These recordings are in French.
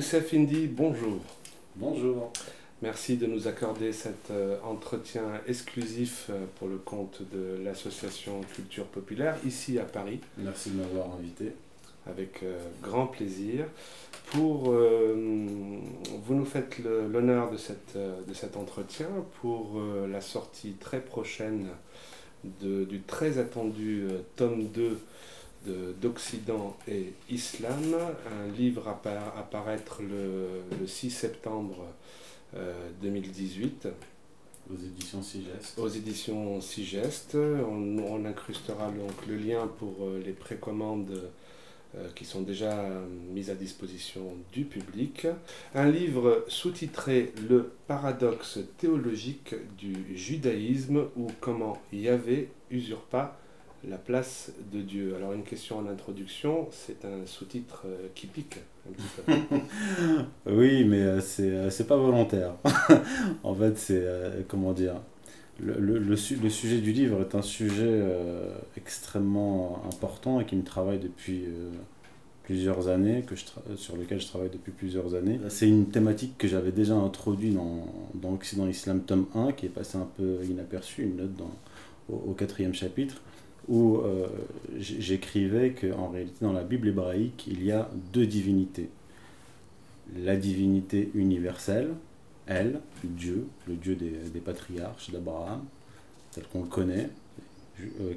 Youssef Indy, bonjour. Bonjour. Merci de nous accorder cet entretien exclusif pour le compte de l'association Culture Populaire, ici à Paris. Merci de m'avoir invité. Avec grand plaisir. Vous nous faites l'honneur de cet entretien pour la sortie très prochaine du très attendu tome 2 d'Occident et Islam, un livre à paraître le 6 septembre 2018. Aux éditions Sigest. Aux éditions Sigest. On incrustera donc le lien pour les précommandes qui sont déjà mises à disposition du public. Un livre sous-titré Le paradoxe théologique du judaïsme ou comment Yahvé usurpa la place de Dieu. Alors une question en introduction, c'est un sous-titre qui pique un petit peu. Oui, mais c'est pas volontaire. En fait, c'est comment dire. Le sujet du livre est un sujet extrêmement important et qui me travaille depuis plusieurs années, sur lequel je travaille depuis plusieurs années. C'est une thématique que j'avais déjà introduite dans Occident Islam tome 1, qui est passé un peu inaperçue, une note au 4e chapitre, où j'écrivais qu'en réalité dans la Bible hébraïque, il y a deux divinités. La divinité universelle, elle, Dieu, le Dieu des patriarches d'Abraham, tel qu'on le connaît,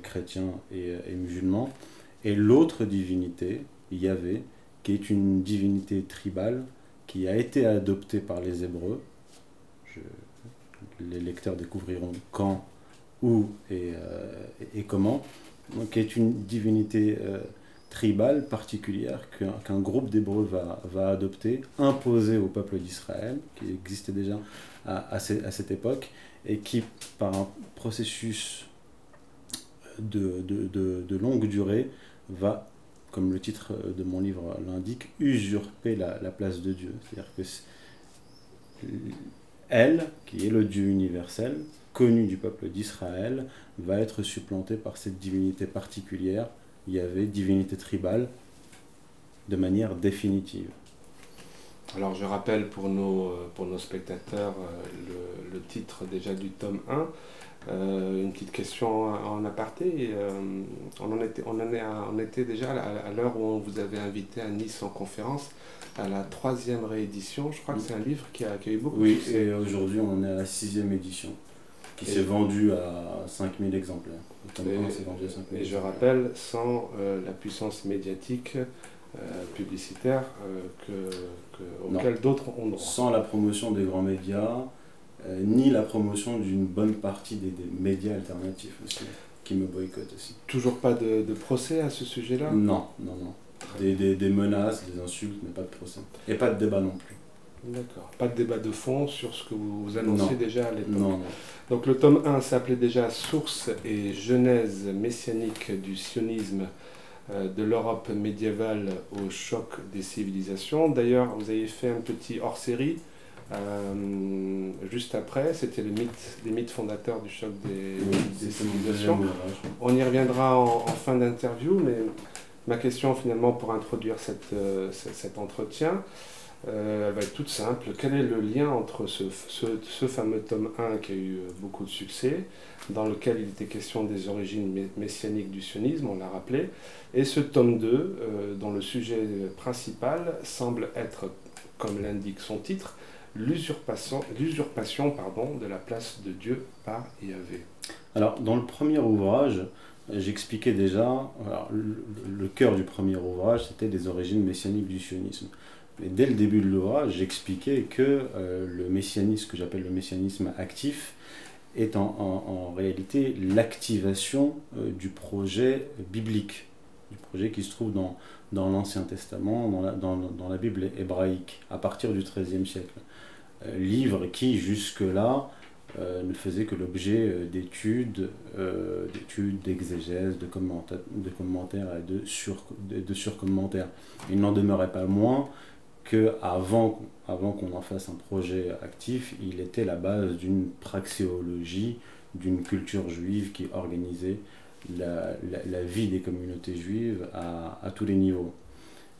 chrétien et musulman, et l'autre divinité, Yahvé, qui est une divinité tribale qui a été adoptée par les Hébreux. Les lecteurs découvriront quand, où et comment, donc, qui est une divinité tribale particulière qu'un groupe d'Hébreux va adopter, imposer au peuple d'Israël, qui existait déjà à cette époque, et qui, par un processus de longue durée, va, comme le titre de mon livre l'indique, usurper la place de Dieu. C'est-à-dire que elle, qui est le Dieu universel, connu du peuple d'Israël, va être supplantée par cette divinité particulière, Yahvé, divinité tribale, de manière définitive. Alors je rappelle pour nos spectateurs le titre déjà du tome 1. Une petite question en aparté. On était déjà à l'heure où on vous avait invité à Nice en conférence, à la 3e réédition. Je crois que c'est un livre qui a eu beaucoup de succès. Oui, et aujourd'hui on est à la 6e édition, qui s'est vendue à 5000 exemplaires. Et je rappelle, sans la puissance médiatique publicitaire auquel d'autres ont droit. Sans la promotion des grands médias, ni la promotion d'une bonne partie des médias alternatifs aussi, qui me boycottent aussi. Toujours pas de procès à ce sujet-là? Non. Des menaces, des insultes, mais pas de procès. Et pas de débat non plus. D'accord. Pas de débat de fond sur ce que vous annonciez déjà à l'époque. Non. Donc le tome 1 s'appelait déjà Source et genèse messianique du sionisme de l'Europe médiévale au choc des civilisations. D'ailleurs, vous avez fait un petit hors-série juste après, c'était les mythes fondateurs du choc des civilisations. On y reviendra en fin d'interview, mais ma question finalement pour introduire cet entretien, elle va être toute simple. Quel est le lien entre ce fameux tome 1 qui a eu beaucoup de succès, dans lequel il était question des origines messianiques du sionisme, on l'a rappelé, et ce tome 2, dont le sujet principal semble être, comme l'indique son titre, l'usurpation de la place de Dieu par Yahvé. Alors, dans le premier ouvrage, j'expliquais déjà, le cœur du premier ouvrage, c'était les origines messianiques du sionisme. Mais dès le début de l'ouvrage, j'expliquais que le messianisme, que j'appelle le messianisme actif, est en réalité l'activation du projet biblique, du projet qui se trouve dans l'Ancien Testament, dans la Bible hébraïque, à partir du XIIIe siècle. Livre qui, jusque-là, ne faisait que l'objet d'études, d'exégèses, de commentaires et de surcommentaires. Il n'en demeurait pas moins qu'avant qu'on en fasse un projet actif, il était la base d'une praxéologie, d'une culture juive qui organisait la vie des communautés juives à tous les niveaux.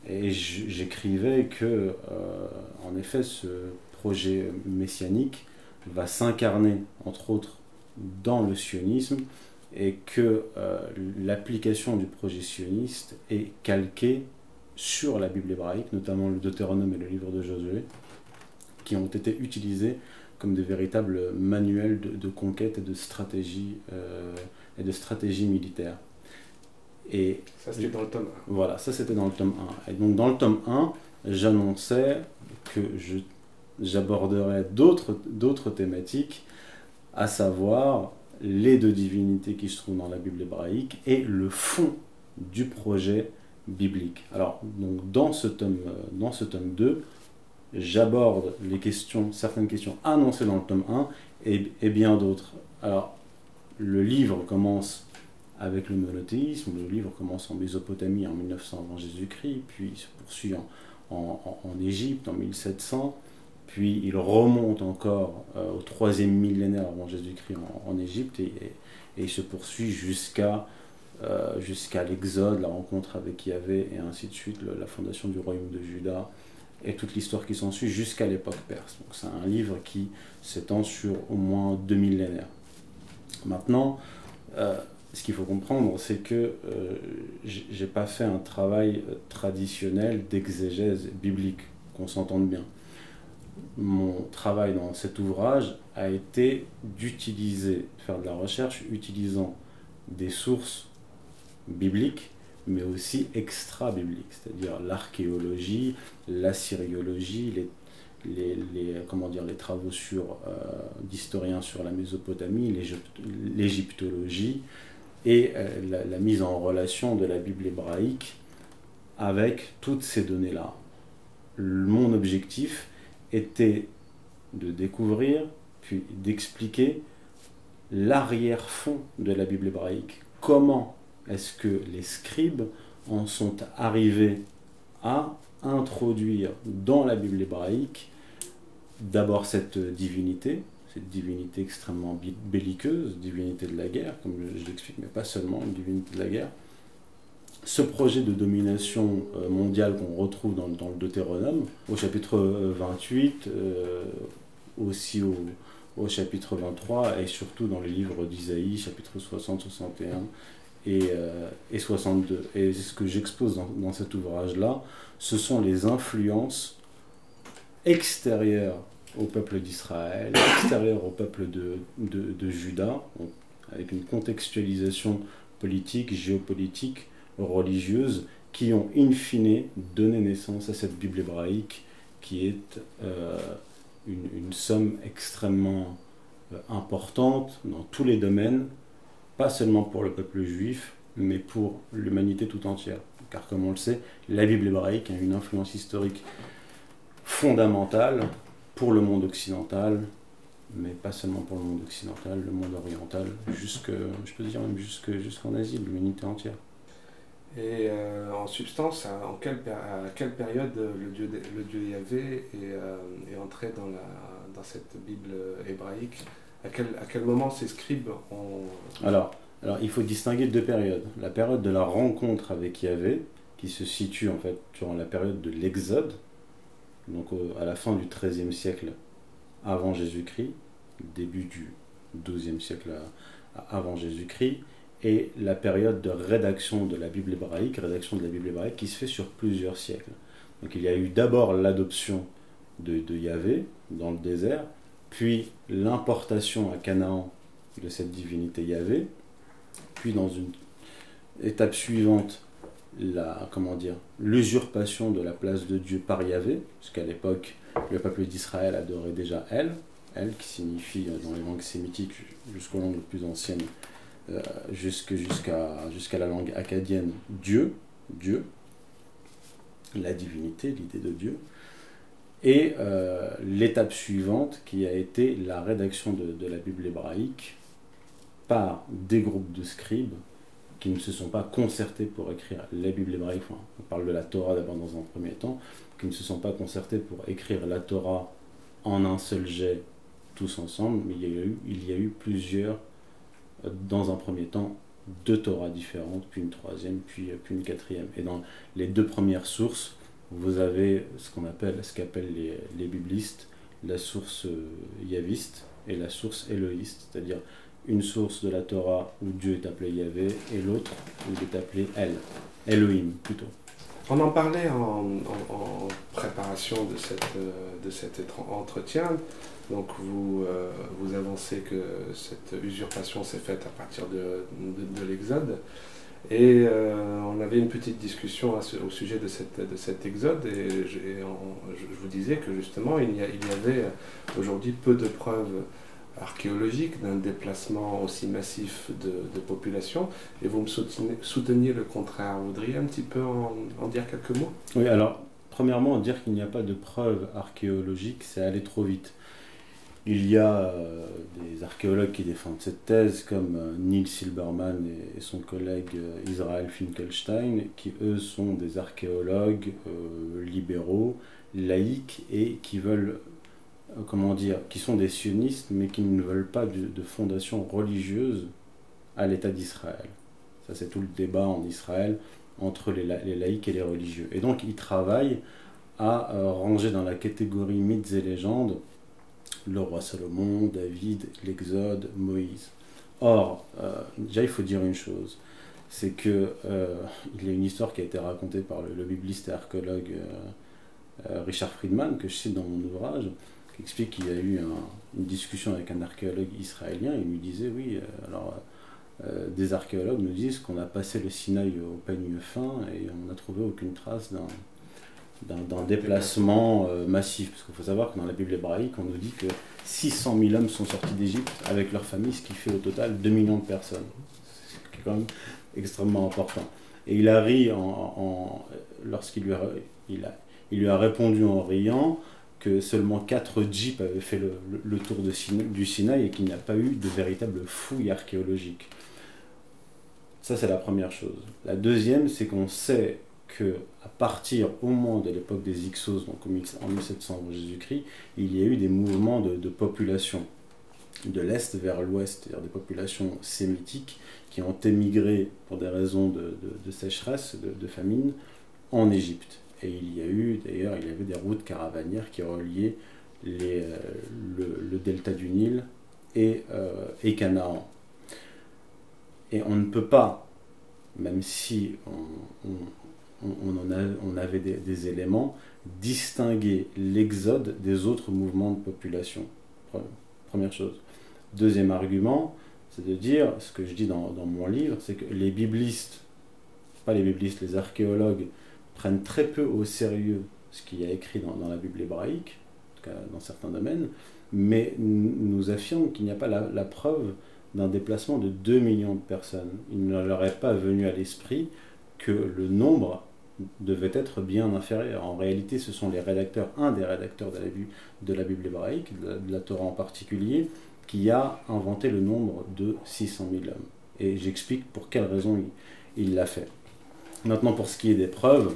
Et j'écrivais que, en effet, ce projet messianique va s'incarner, entre autres, dans le sionisme, et que l'application du projet sioniste est calquée sur la Bible hébraïque, notamment le Deutéronome et le livre de Josué, qui ont été utilisés comme des véritables manuels de conquête et de stratégie militaire. Et ça, c'était dans le tome 1. Voilà, ça c'était dans le tome 1. Et donc dans le tome 1, j'annonçais que j'aborderais d'autres thématiques, à savoir les deux divinités qui se trouvent dans la Bible hébraïque et le fond du projet biblique. Alors, donc, dans ce tome 2, j'aborde certaines questions annoncées dans le tome 1 et bien d'autres. Alors, le livre commence avec le monothéisme, le livre commence en Mésopotamie en 1900 avant Jésus-Christ, puis il se poursuit en Égypte en 1700, puis il remonte encore au 3e millénaire avant Jésus-Christ en Égypte, et il se poursuit jusqu'à l'Exode, la rencontre avec Yahvé, et ainsi de suite, la fondation du royaume de Juda, et toute l'histoire qui s'ensuit jusqu'à l'époque perse. Donc c'est un livre qui s'étend sur au moins 2 millénaires. Maintenant, ce qu'il faut comprendre, c'est que je n'ai pas fait un travail traditionnel d'exégèse biblique, qu'on s'entende bien. Mon travail dans cet ouvrage a été de faire de la recherche utilisant des sources bibliques, mais aussi extra-bibliques, c'est-à-dire l'archéologie, l'assyriologie, les travaux d'historiens sur la Mésopotamie, l'égyptologie, et la mise en relation de la Bible hébraïque avec toutes ces données-là. Mon objectif était de découvrir, puis d'expliquer l'arrière-fond de la Bible hébraïque. Comment est-ce que les scribes en sont arrivés à introduire dans la Bible hébraïque d'abord cette divinité extrêmement belliqueuse, divinité de la guerre, comme je l'explique, mais pas seulement, une divinité de la guerre. Ce projet de domination mondiale qu'on retrouve dans le Deutéronome, au chapitre 28, aussi au chapitre 23, et surtout dans le livre d'Isaïe, chapitre 60, 61 et 62. Et ce que j'expose dans cet ouvrage-là, ce sont les influences extérieures au peuple d'Israël, extérieures au peuple de Juda, avec une contextualisation politique, géopolitique, religieuse, qui ont in fine donné naissance à cette Bible hébraïque qui est une somme extrêmement importante dans tous les domaines, pas seulement pour le peuple juif, mais pour l'humanité tout entière. Car comme on le sait, la Bible hébraïque a une influence historique fondamentale pour le monde occidental, mais pas seulement pour le monde occidental, le monde oriental, je peux dire même jusqu'en Asie, l'humanité entière. Et en substance, à quelle période le dieu Yahvé est entré dans cette Bible hébraïque? À quel moment ces scribes ont... Alors, il faut distinguer deux périodes. La période de la rencontre avec Yahvé, qui se situe en fait durant la période de l'Exode, donc à la fin du XIIIe siècle avant Jésus-Christ, début du XIIe siècle avant Jésus-Christ, et la période de rédaction de la Bible hébraïque qui se fait sur plusieurs siècles. Donc il y a eu d'abord l'adoption de Yahvé dans le désert, puis l'importation à Canaan de cette divinité Yahvé, puis dans une étape suivante, l'usurpation de la place de Dieu par Yahvé, parce qu'à l'époque, le peuple d'Israël adorait déjà El, qui signifie dans les langues sémitiques jusqu'aux langues les plus anciennes, jusqu'à la langue akkadienne, Dieu, la divinité, l'idée de Dieu. Et l'étape suivante, qui a été la rédaction de la Bible hébraïque par des groupes de scribes qui ne se sont pas concertés pour écrire la Bible hébraïque, enfin, on parle de la Torah d'abord dans un premier temps, qui ne se sont pas concertés pour écrire la Torah en un seul jet, tous ensemble, mais il y a eu plusieurs, dans un premier temps, deux Torahs différentes, puis une troisième, puis une quatrième. Et dans les deux premières sources, vous avez ce qu'appellent les biblistes la source yaviste et la source élohiste, c'est-à-dire une source de la Torah où Dieu est appelé Yahvé et l'autre où il est appelé Elohim plutôt. On en parlait en préparation de cet entretien. Donc vous avancez que cette usurpation s'est faite à partir de l'Exode. Et on avait une petite discussion au sujet de cet Exode. Et je vous disais que justement, il y avait aujourd'hui peu de preuves archéologiques d'un déplacement aussi massif de population. Et vous me souteniez le contraire. Vous voudriez un petit peu en dire quelques mots? Oui, alors, premièrement, dire qu'il n'y a pas de preuves archéologiques, c'est aller trop vite. Il y a des archéologues qui défendent cette thèse, comme Neil Silberman et son collègue Israel Finkelstein, qui eux sont des archéologues libéraux, laïcs, et qui veulent, qui sont des sionistes, mais qui ne veulent pas de fondation religieuse à l'État d'Israël. Ça, c'est tout le débat en Israël entre les laïcs et les religieux. Et donc, ils travaillent à ranger dans la catégorie mythes et légendes le roi Salomon, David, l'Exode, Moïse. Or, déjà il faut dire une chose, c'est que il y a une histoire qui a été racontée par le bibliste et archéologue Richard Friedman, que je cite dans mon ouvrage, qui explique qu'il y a eu une discussion avec un archéologue israélien. Il lui disait, oui, des archéologues nous disent qu'on a passé le Sinaï au peigne fin et on n'a trouvé aucune trace d'un déplacement massif. Parce qu'il faut savoir que dans la Bible hébraïque, on nous dit que 600 000 hommes sont sortis d'Égypte avec leur famille, ce qui fait au total 2 millions de personnes. C'est quand même extrêmement important. Et il a ri lorsqu'il lui a répondu en riant que seulement 4 jeeps avaient fait le tour du Sinaï et qu'il n'y a pas eu de véritable fouille archéologique. Ça, c'est la première chose. La deuxième, c'est qu'on sait qu'à partir au moins de l'époque des Hyksos, donc en 1700 avant Jésus-Christ, il y a eu des mouvements de population de l'Est vers l'Ouest, c'est-à-dire des populations sémitiques qui ont émigré pour des raisons de sécheresse, de famine, en Égypte. Et il y avait des routes caravanières qui reliaient le delta du Nil et Canaan. Et on ne peut pas, même si on avait des éléments, distinguer l'Exode des autres mouvements de population. Première chose. Deuxième argument, c'est de dire, ce que je dis dans mon livre, c'est que les biblistes, pas les biblistes, les archéologues, prennent très peu au sérieux ce qu'il y a écrit dans la Bible hébraïque, en tout cas dans certains domaines, mais nous affirment qu'il n'y a pas la preuve d'un déplacement de 2 millions de personnes. Il ne leur est pas venu à l'esprit que le nombre devait être bien inférieur. En réalité, ce sont un des rédacteurs de la Bible hébraïque, de la Torah en particulier, qui a inventé le nombre de 600 000 hommes. Et j'explique pour quelle raison il l'a fait. Maintenant, pour ce qui est des preuves,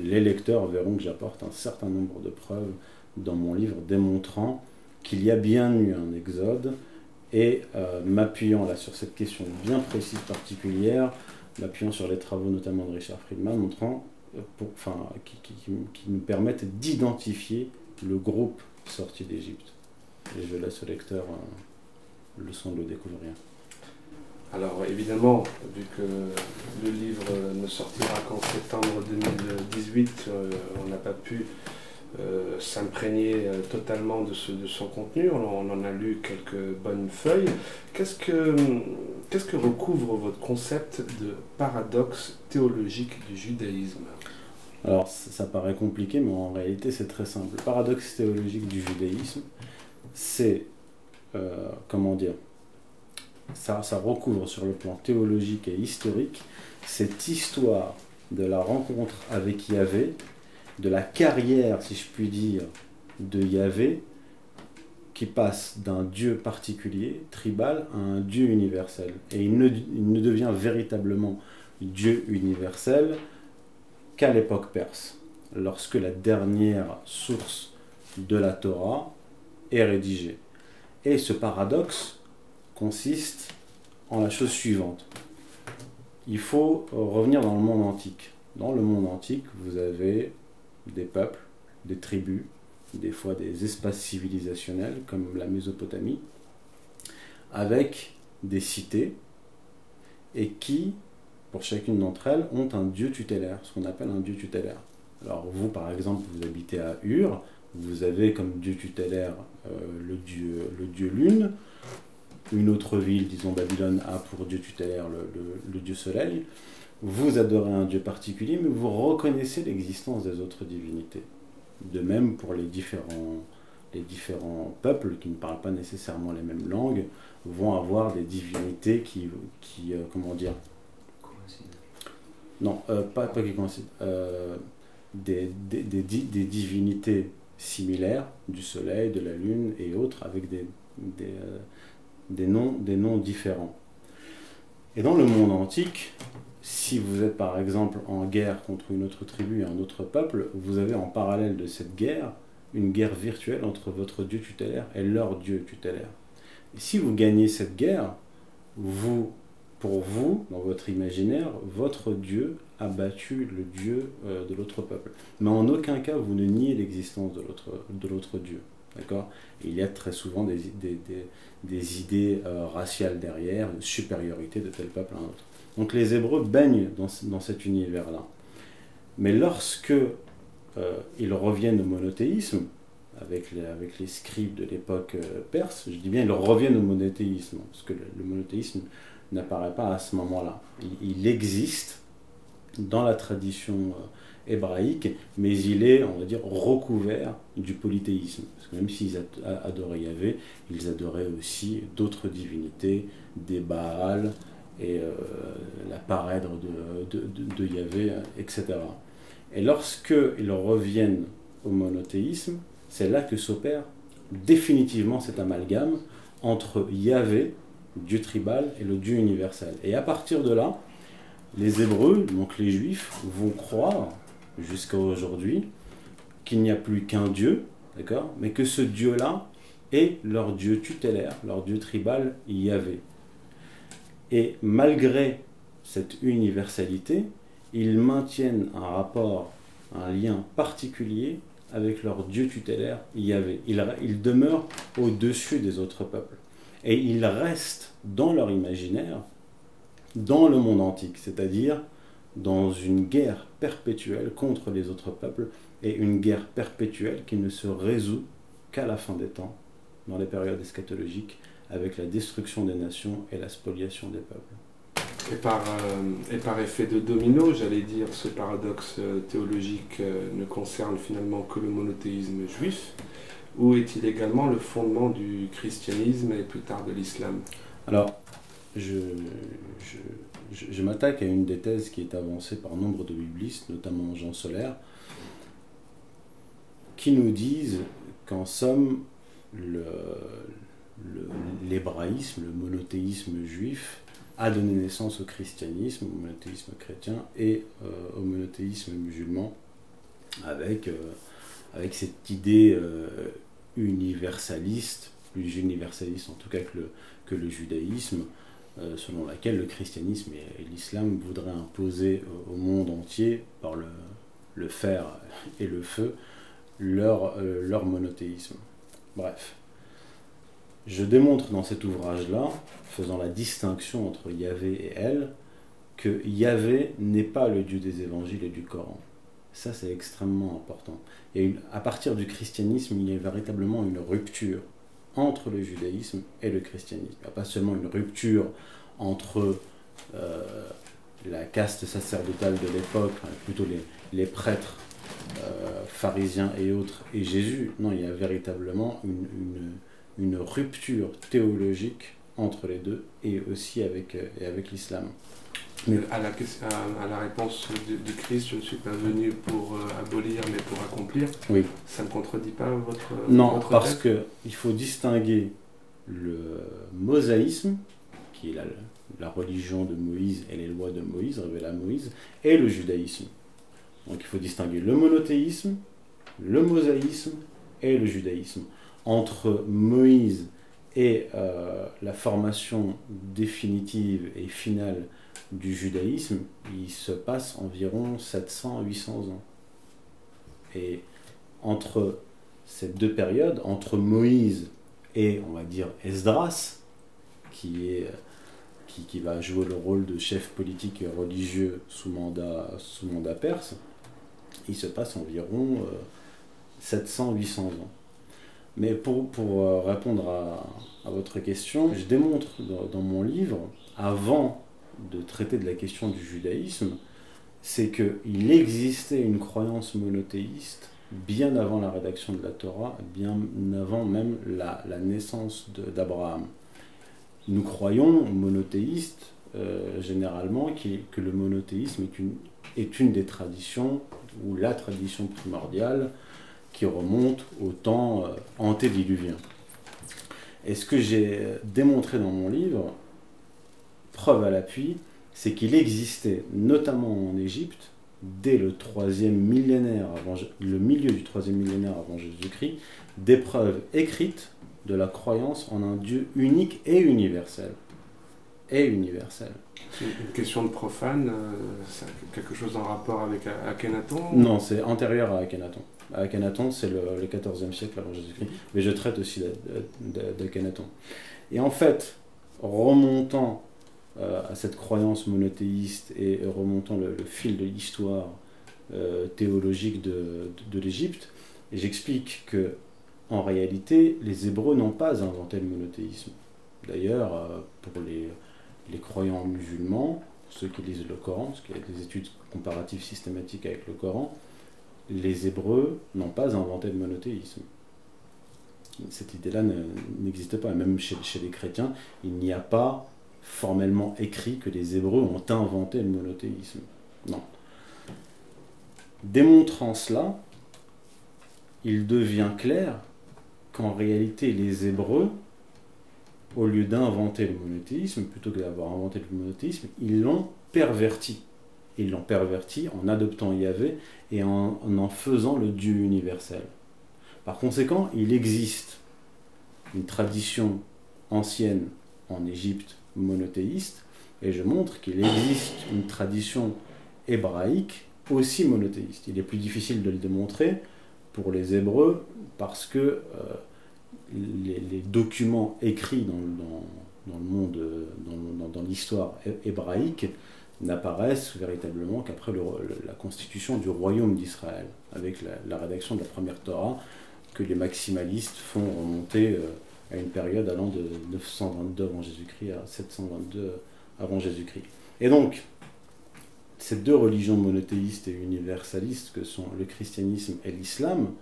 les lecteurs verront que j'apporte un certain nombre de preuves dans mon livre démontrant qu'il y a bien eu un exode et m'appuyant là sur cette question bien précise, particulière, m'appuyant sur les travaux notamment de Richard Friedman, qui nous permettent d'identifier le groupe sorti d'Égypte. Et je laisse au lecteur le soin de le découvrir. Alors évidemment, vu que le livre ne sortira qu'en septembre 2018, on n'a pas pu s'imprégner totalement de son contenu. On en a lu quelques bonnes feuilles. Qu'est-ce que recouvre votre concept de paradoxe théologique du judaïsme? Alors ça paraît compliqué, mais en réalité c'est très simple. Le paradoxe théologique du judaïsme, c'est, ça recouvre sur le plan théologique et historique cette histoire de la rencontre avec Yahvé, de la carrière, si je puis dire, de Yahvé, qui passe d'un Dieu particulier, tribal, à un Dieu universel. Et il ne devient véritablement Dieu universel qu'à l'époque perse, lorsque la dernière source de la Torah est rédigée. Et ce paradoxe consiste en la chose suivante. il faut revenir dans le monde antique. Dans le monde antique, vous avez des peuples, des tribus, des fois des espaces civilisationnels comme la Mésopotamie, avec des cités, et qui, pour chacune d'entre elles, ont un dieu tutélaire, ce qu'on appelle un dieu tutélaire. Alors vous, par exemple, vous habitez à Ur, vous avez comme dieu tutélaire le dieu Lune. Une autre ville, disons Babylone, a pour dieu tutélaire le dieu Soleil. Vous adorez un dieu particulier, mais vous reconnaissez l'existence des autres divinités. De même pour les différents peuples qui ne parlent pas nécessairement les mêmes langues, vont avoir des divinités qui comment dire, non, pas qui coïncident, des divinités similaires du soleil, de la lune et autres, avec des noms différents. Et dans le monde antique, si vous êtes par exemple en guerre contre une autre tribu et un autre peuple, vous avez en parallèle de cette guerre une guerre virtuelle entre votre dieu tutélaire et leur dieu tutélaire. Et si vous gagnez cette guerre, pour vous, dans votre imaginaire, votre dieu a battu le dieu de l'autre peuple. Mais en aucun cas, vous ne niez l'existence de l'autre dieu. D'accord ? Il y a très souvent des idées raciales derrière, une supériorité de tel peuple à un autre. Donc les Hébreux baignent dans cet univers-là. Mais lorsque ils reviennent au monothéisme, avec les scribes de l'époque perse, je dis bien ils reviennent au monothéisme, parce que le monothéisme n'apparaît pas à ce moment-là. Il existe dans la tradition hébraïque, mais il est, on va dire, recouvert du polythéisme. Parce que même s'ils adoraient Yahvé, ils adoraient aussi d'autres divinités, des Baals et la parèdre de Yahvé, etc. Et lorsqu'ils reviennent au monothéisme, c'est là que s'opère définitivement cet amalgame entre Yahvé, Dieu tribal, et le Dieu universel. Et à partir de là, les Hébreux, donc les Juifs, vont croire, jusqu'à aujourd'hui, qu'il n'y a plus qu'un Dieu, d'accord, mais que ce Dieu-là est leur Dieu tutélaire, leur Dieu tribal, Yahvé. Et malgré cette universalité, ils maintiennent un rapport, un lien particulier avec leur Dieu tutélaire, Yahvé. Ils demeurent au-dessus des autres peuples. Et ils restent dans leur imaginaire, dans le monde antique, c'est-à-dire dans une guerre perpétuelle contre les autres peuples, et une guerre perpétuelle qui ne se résout qu'à la fin des temps, dans les périodes eschatologiques, avec la destruction des nations et la spoliation des peuples. Et par effet de domino, j'allais dire, ce paradoxe théologique ne concerne finalement que le monothéisme juif, ou est-il également le fondement du christianisme et plus tard de l'islam? Alors, je m'attaque à une des thèses qui est avancée par nombre de biblistes, notamment Jean Solaire, qui nous disent qu'en somme, l'hébraïsme, le monothéisme juif, a donné naissance au christianisme, au monothéisme chrétien et au monothéisme musulman, avec cette idée universaliste, plus universaliste en tout cas que le judaïsme, selon laquelle le christianisme et l'islam voudraient imposer au monde entier, par le fer et le feu, leur monothéisme. Bref. Je démontre dans cet ouvrage-là, faisant la distinction entre Yahvé et Elle, que Yahvé n'est pas le Dieu des évangiles et du Coran. Ça, c'est extrêmement important. À partir du christianisme, il y a véritablement une rupture entre le judaïsme et le christianisme. Il n'y a pas seulement une rupture entre la caste sacerdotale de l'époque, plutôt les prêtres pharisiens et autres, et Jésus. Non, il y a véritablement une rupture théologique entre les deux, et aussi avec l'islam. Mais à la réponse du Christ, je ne suis pas venu pour abolir, mais pour accomplir. Oui. Ça ne contredit pas votre Non, parce qu'il faut distinguer le mosaïsme, qui est la religion de Moïse et les lois de Moïse, révélées à Moïse, et le judaïsme. Donc il faut distinguer le monothéisme, le mosaïsme et le judaïsme. Entre Moïse et la formation définitive et finale du judaïsme, il se passe environ 700-800 ans. Et entre ces deux périodes, entre Moïse et, on va dire, Esdras, qui va jouer le rôle de chef politique et religieux sous mandat perse, il se passe environ 700-800 ans. Mais pour répondre à votre question, je démontre dans mon livre, avant de traiter de la question du judaïsme, c'est qu'il existait une croyance monothéiste bien avant la rédaction de la Torah, bien avant même la naissance d'Abraham. Nous croyons monothéistes, généralement, que le monothéisme est une des traditions, ou la tradition primordiale, qui remonte au temps antédiluvien. Et ce que j'ai démontré dans mon livre, preuve à l'appui, c'est qu'il existait, notamment en Égypte, dès le milieu du 3e millénaire avant Jésus-Christ, des preuves écrites de la croyance en un Dieu unique et universel. C'est une question de profane, c'est quelque chose en rapport avec Akhenaton? Non, c'est antérieur à Akhenaton. Akhenaton, c'est le 14e siècle avant Jésus-Christ, mais je traite aussi d'Akhenaton. Et en fait, remontant à cette croyance monothéiste et remontant le fil de l'histoire théologique de l'Égypte, j'explique que en réalité, les Hébreux n'ont pas inventé le monothéisme. D'ailleurs, pour les croyants musulmans, ceux qui lisent le Coran, parce qu'il y a des études comparatives systématiques avec le Coran, les Hébreux n'ont pas inventé le monothéisme. Cette idée-là n'existe pas. Même chez les chrétiens, il n'y a pas formellement écrit que les Hébreux ont inventé le monothéisme. Non. Démontrant cela, il devient clair qu'en réalité, les Hébreux, au lieu d'inventer le monothéisme, plutôt que d'avoir inventé le monothéisme, ils l'ont perverti. Ils l'ont perverti en adoptant Yahvé et en faisant le Dieu universel. Par conséquent, il existe une tradition ancienne en Égypte monothéiste, et je montre qu'il existe une tradition hébraïque aussi monothéiste. Il est plus difficile de le démontrer pour les Hébreux parce que les documents écrits dans le monde, dans l'histoire hébraïque, n'apparaissent véritablement qu'après la constitution du royaume d'Israël, avec la rédaction de la première Torah, que les maximalistes font remonter à une période allant de 922 avant Jésus-Christ à 722 avant Jésus-Christ. Et donc, ces deux religions monothéistes et universalistes que sont le christianisme et l'islam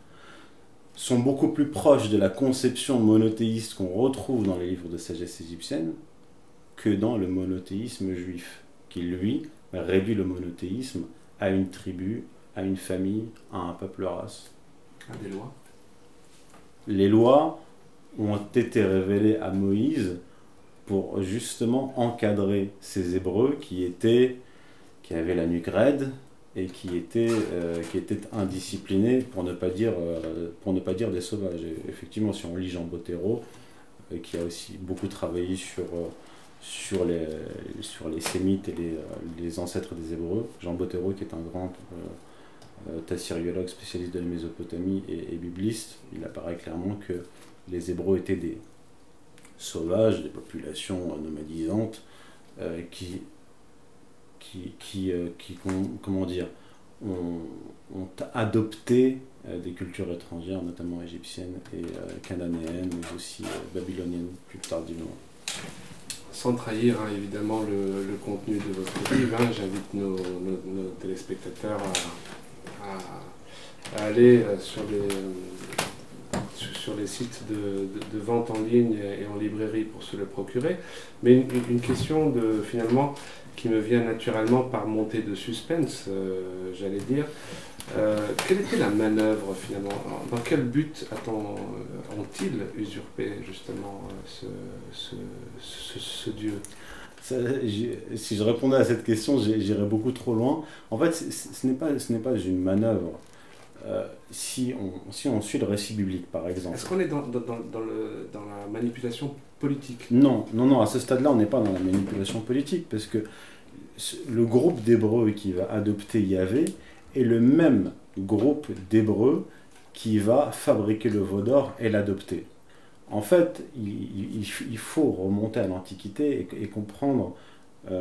sont beaucoup plus proches de la conception monothéiste qu'on retrouve dans les livres de sagesse égyptienne que dans le monothéisme juif, qui lui réduit le monothéisme à une tribu, à une famille, à un peuple race. À des lois. Les lois ont été révélées à Moïse pour justement encadrer ces Hébreux qui avaient la nuque raide et qui étaient indisciplinés, pour ne pas dire des sauvages. Et effectivement, si on lit Jean Bottero, qui a aussi beaucoup travaillé sur les Sémites et les ancêtres des Hébreux, Jean Bottero, qui est un grand assyriologue spécialiste de la Mésopotamie et bibliste, il apparaît clairement que les Hébreux étaient des sauvages, des populations nomadisantes qui ont adopté des cultures étrangères, notamment égyptiennes et cananéennes, mais aussi babyloniennes plus tardivement. Sans trahir évidemment le contenu de votre livre, j'invite nos téléspectateurs à aller sur les sites de vente en ligne et en librairie pour se le procurer. Mais une question finalement qui me vient naturellement par montée de suspense, j'allais dire. Quelle était la manœuvre finalement? Dans quel but ont-ils usurpé justement ce Dieu? Si je répondais à cette question, j'irais beaucoup trop loin. En fait, ce n'est pas une manœuvre. Si on suit le récit biblique, par exemple. Est-ce qu'on est dans la manipulation politique? Non, à ce stade-là, on n'est pas dans la manipulation politique, parce que le groupe d'Hébreux qui va adopter Yahvé est le même groupe d'Hébreux qui va fabriquer le veau d'or et l'adopter. En fait, il faut remonter à l'Antiquité et comprendre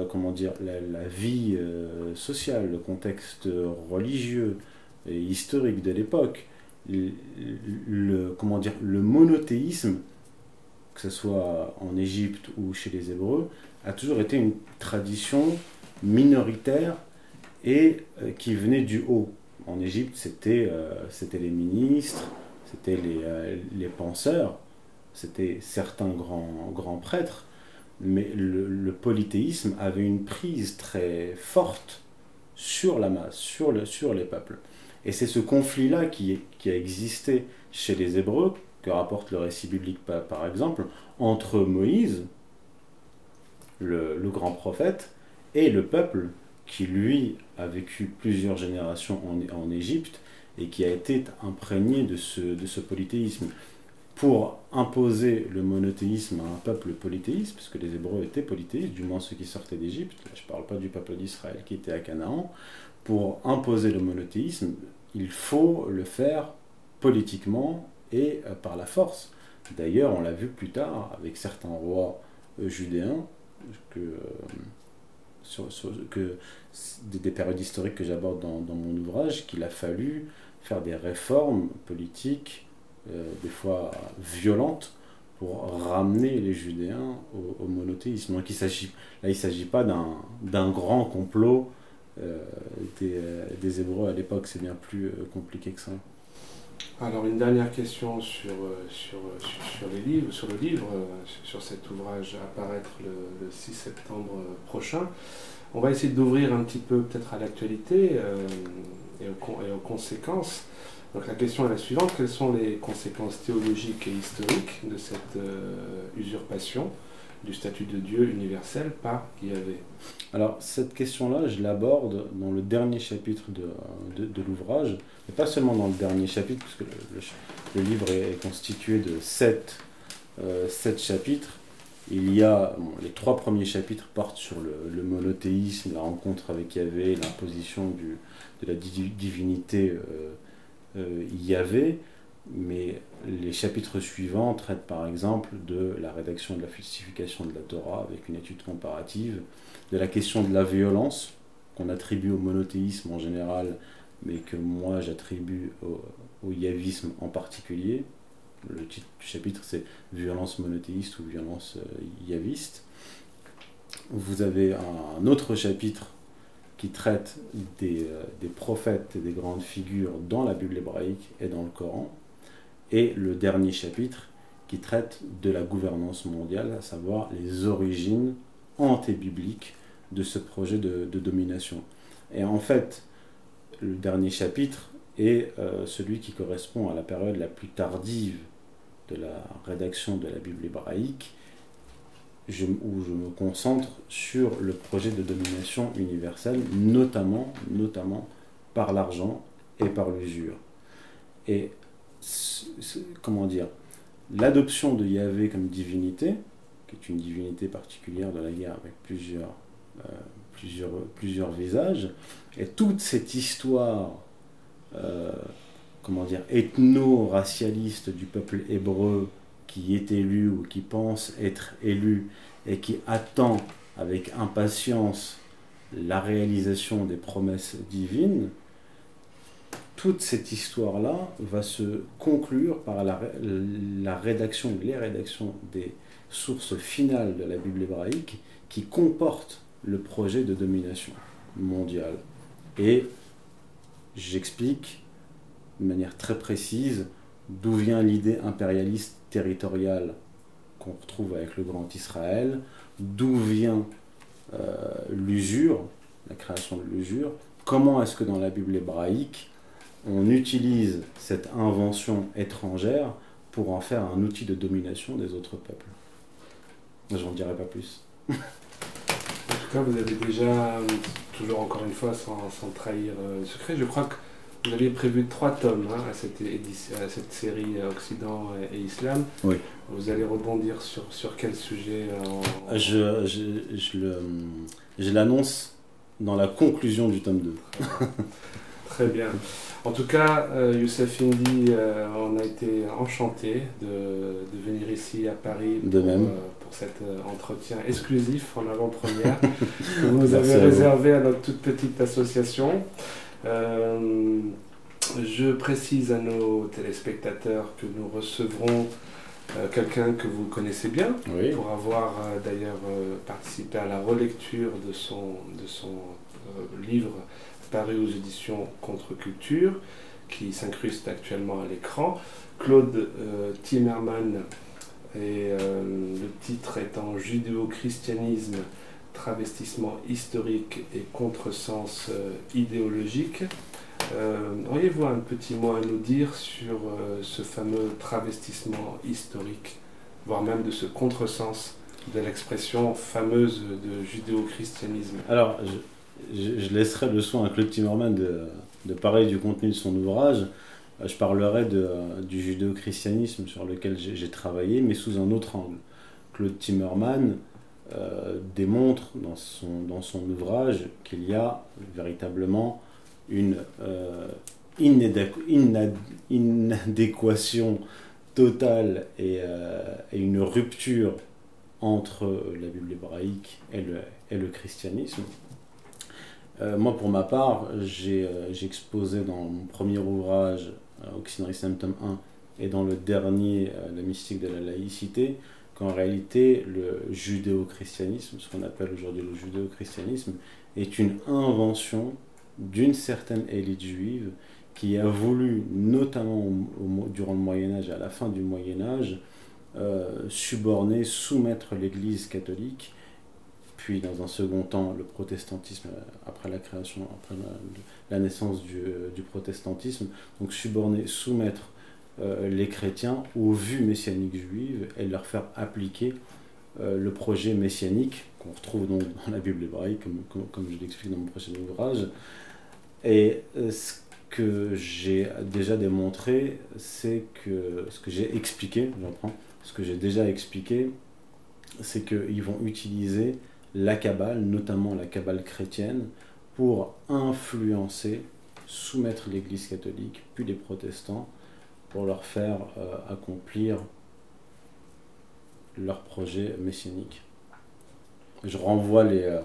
comment dire, la vie sociale, le contexte religieux et historique de l'époque. Comment dire, le monothéisme, que ce soit en Égypte ou chez les Hébreux, a toujours été une tradition minoritaire et qui venait du haut. En Égypte, c'était les ministres, c'était les penseurs, c'était certains grands prêtres, mais le polythéisme avait une prise très forte sur la masse, sur les peuples. Et c'est ce conflit-là qui a existé chez les Hébreux, que rapporte le récit biblique par exemple, entre Moïse, le grand prophète, et le peuple qui, lui, a vécu plusieurs générations en Égypte et qui a été imprégné de ce polythéisme. Pour imposer le monothéisme à un peuple polythéiste, parce que les Hébreux étaient polythéistes, du moins ceux qui sortaient d'Égypte, je ne parle pas du peuple d'Israël qui était à Canaan, pour imposer le monothéisme, il faut le faire politiquement et par la force. D'ailleurs, on l'a vu plus tard avec certains rois judéens, des périodes historiques que j'aborde dans mon ouvrage, qu'il a fallu faire des réformes politiques, des fois violentes, pour ramener les Judéens au monothéisme. Donc il ne s'agit pas d'un grand complot des Hébreux à l'époque, c'est bien plus compliqué que ça. Alors une dernière question sur les livres, sur cet ouvrage à paraître le 6 septembre prochain. On va essayer d'ouvrir un petit peu peut-être à l'actualité et aux conséquences. Donc la question est la suivante: quelles sont les conséquences théologiques et historiques de cette usurpation du statut de Dieu universel par Yahvé? Alors cette question-là, je l'aborde dans le dernier chapitre de l'ouvrage, mais pas seulement dans le dernier chapitre, puisque le livre est constitué de 7 chapitres. Il y a, les 3 premiers chapitres portent sur le monothéisme, la rencontre avec Yahvé, l'imposition de la divinité Yahvé, mais les chapitres suivants traitent par exemple de la rédaction et de la falsification de la Torah avec une étude comparative, de la question de la violence qu'on attribue au monothéisme en général, mais que moi j'attribue au yahvisme en particulier. Le titre du chapitre c'est violence monothéiste ou violence yahviste. Vous avez un autre chapitre qui traite des prophètes et des grandes figures dans la Bible hébraïque et dans le Coran, et le dernier chapitre qui traite de la gouvernance mondiale, à savoir les origines antébibliques de ce projet de domination. Et en fait, le dernier chapitre est celui qui correspond à la période la plus tardive de la rédaction de la Bible hébraïque, où je me concentre sur le projet de domination universelle, notamment par l'argent et par l'usure. Et comment dire, l'adoption de Yahvé comme divinité, qui est une divinité particulière de la guerre avec plusieurs visages, et toute cette histoire comment dire, ethno-racialiste du peuple hébreu qui est élu ou qui pense être élu et qui attend avec impatience la réalisation des promesses divines, toute cette histoire-là va se conclure par les rédactions des sources finales de la Bible hébraïque qui comportent le projet de domination mondiale. Et j'explique de manière très précise d'où vient l'idée impérialiste territoriale qu'on retrouve avec le Grand Israël, d'où vient l'usure, la création de l'usure, comment est-ce que dans la Bible hébraïque on utilise cette invention étrangère pour en faire un outil de domination des autres peuples. J'en dirai pas plus. En tout cas, vous avez déjà, toujours encore une fois, sans trahir le secret, je crois que Vous aviez prévu 3 tomes à cette série Occident et Islam. Oui. Vous allez rebondir sur quel sujet Je l'annonce dans la conclusion du tome 2. Très bien. En tout cas, Youssef Indy, on a été enchanté de venir ici à Paris pour cet entretien exclusif en avant-première que vous nous avez réservé à notre toute petite association. Je précise à nos téléspectateurs que nous recevrons quelqu'un que vous connaissez bien, oui, pour avoir d'ailleurs participé à la relecture de son livre paru aux éditions Contre-Culture, qui s'incruste actuellement à l'écran. Claude Timmerman, et le titre étant Judéo-christianisme, travestissement historique et contresens idéologique. Auriez-vous un petit mot à nous dire sur ce fameux travestissement historique, voire même de ce contresens de l'expression fameuse de judéo-christianisme? Alors, je laisserai le soin à Claude Timmerman de parler du contenu de son ouvrage. Je parlerai du judéo-christianisme sur lequel j'ai travaillé, mais sous un autre angle. Claude Timmerman démontre dans son ouvrage qu'il y a véritablement une inadéquation totale et une rupture entre la Bible hébraïque et le christianisme. Moi, pour ma part, j'ai exposé dans mon premier ouvrage, Occident Islam tome 1, et dans le dernier, La mystique de la laïcité, qu'en réalité, le judéo-christianisme, ce qu'on appelle aujourd'hui le judéo-christianisme, est une invention d'une certaine élite juive qui a voulu, notamment durant le Moyen-Âge et à la fin du Moyen-Âge, suborner, soumettre l'Église catholique, puis dans un second temps le protestantisme après la création, après la naissance du protestantisme, donc suborner, soumettre les chrétiens aux vues messianiques juives et leur faire appliquer le projet messianique qu'on retrouve donc dans la Bible hébraïque, comme je l'explique dans mon prochain ouvrage. Et ce que j'ai déjà démontré, c'est que ce que j'ai expliqué, ce que j'ai déjà expliqué, c'est qu'ils vont utiliser la Kabbale, notamment la Kabbale chrétienne, pour influencer, soumettre l'Église catholique, puis les protestants, pour leur faire accomplir leur projet messianique. Je renvoie les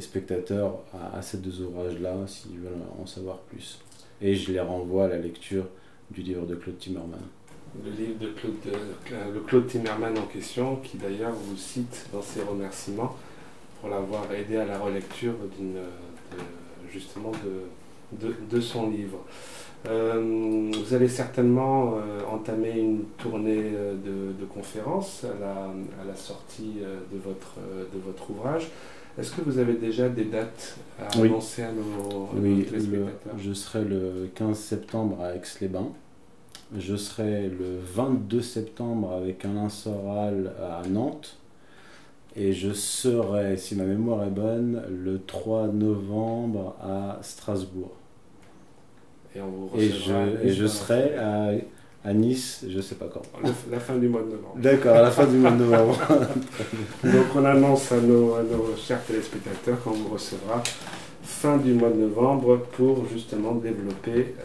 spectateurs à ces deux ouvrages-là s'ils veulent en savoir plus. Et je les renvoie à la lecture du livre de Claude Timmerman. Le livre de Claude Timmerman en question, qui d'ailleurs vous cite dans ses remerciements pour l'avoir aidé à la relecture justement de son livre. Vous allez certainement entamer une tournée de conférences à la sortie de votre ouvrage. Est-ce que vous avez déjà des dates à annoncer à nos téléspectateurs? Je serai le 15 septembre à Aix-les-Bains. Je serai le 22 septembre avec Alain Soral à Nantes. Et je serai, si ma mémoire est bonne, le 3 novembre à Strasbourg. Et je serai à Nice, je ne sais pas quand. La fin du mois de novembre. D'accord, à la fin du mois de novembre. Donc on annonce à nos chers téléspectateurs qu'on vous recevra fin du mois de novembre pour justement développer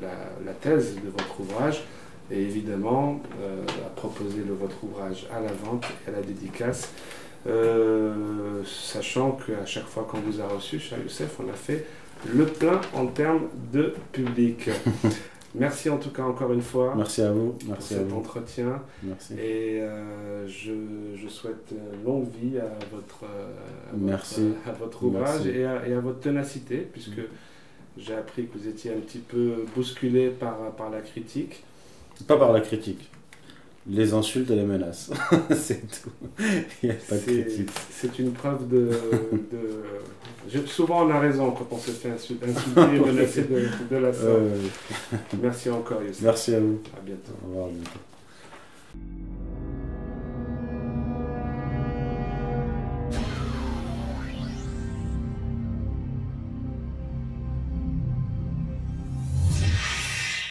la thèse de votre ouvrage et évidemment à proposer votre ouvrage à la vente et à la dédicace. Sachant qu'à chaque fois qu'on vous a reçu, cher Youssef, on a fait le plein en termes de public. Merci en tout cas encore une fois. Merci à vous. Merci pour cet entretien. Merci. Et je souhaite longue vie à votre ouvrage et à votre ténacité, puisque j'ai appris que vous étiez un petit peu bousculé par la critique. Pas par la critique. Les insultes et les menaces. C'est tout. Il n'y a pas de critique. C'est une preuve souvent on a raison quand on se fait insulter et menacer de la sorte. Merci encore, Youssef. Merci à vous. À bientôt. Au revoir, à bientôt.